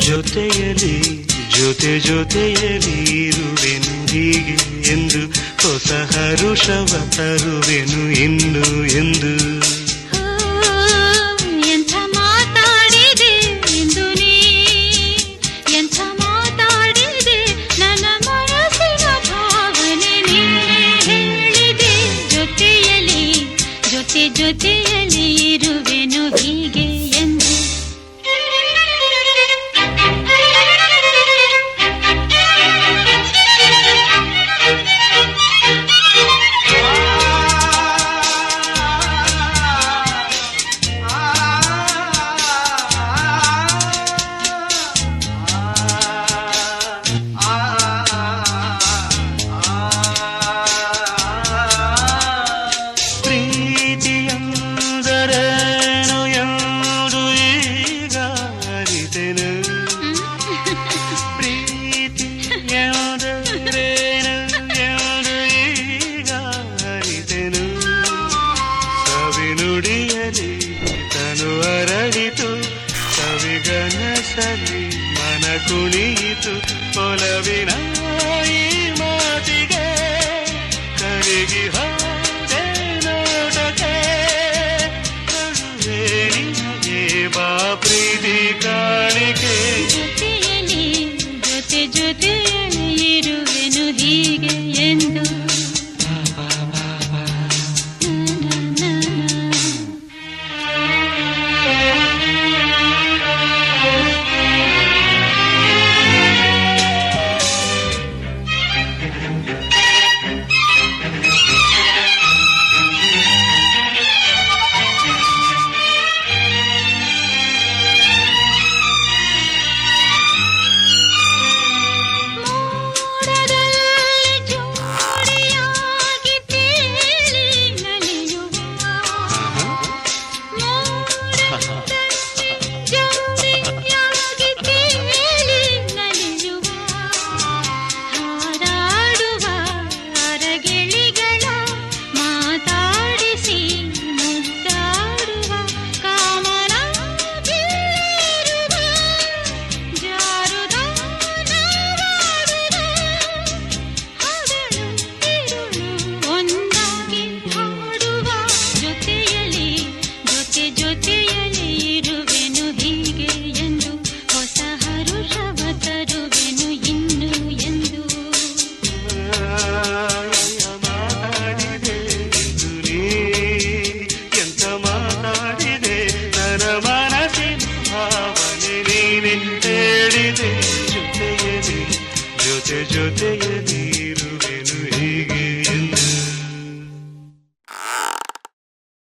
ಜೊತೆಯಲಿ ಜೊತೆಯಲಿ ಇರುವೆನು ಹೀಗೆ ಎಂದು ಹೊಸ ಹರುಷವ ತರುವೆನು ಇನ್ನು ಎಂದು. ಎಂಥ ಮಾತಾಡಿದೆ ಎಂದು ನೀ, ಎಂಥ ಮಾತಾಡಿದೆ ನನ್ನ ಮನಸ್ಸಿನ ಭಾವನೆ ನೀನೇ ಹೇಳಿದೆ. ಜೊತೆಯಲಿ ಜೊತೆಯಲಿ ಇರುವೆನು ಹೀಗೆ ಎಂದು. ಪ್ರೀತಿಯಂದರೇನು ಎಂದು ಈಗ ಅರಿತೆನು, ಪ್ರೀತಿಯಂದರೇನು ಎಂದು ಈಗ ಅರಿತೆನು. ಸವಿನುಡಿಯಲಿ ತನು ಅರಳಿತು, ಸವಿಗನಸಲಿ ಮನ ಕುಣಿಯಿತು. ಒಲವಿನ ಈ ಮಾತಿಗೆ ಕರಗಿ ಹೋದೆ ನೋಟಕ್ಕೆ. ಕರುವೆ ನಿನಗೆ ಬಾ ಪ್ರೀತಿ ಕಾಣಿಕೆ. ಜೊತೆಯಲಿ ಜೊತೆಯಲಿ ಇರುವೆನು ಹೀಗೆ ಎಂದು. ಜೊತೆಯಲಿ ಇರುವೆನು ಹೀಗೆ ಎಂದು. ಹೊಸ ಹರುಷವ ತರುವೆನು ಇನ್ನು ಎಂದು. ಮಾತಾಡಿದೆ ಎಂದು ನೀ, ಎಂತ ಮಾತಾಡಿದೆ ನನ್ನ ಮನಸ್ಸಿನ ಭಾವನೆ ನೀನೆ ಹೇಳಿದೆ. ಜೊತೆಯಲಿ ಜೊತೆಯಲಿ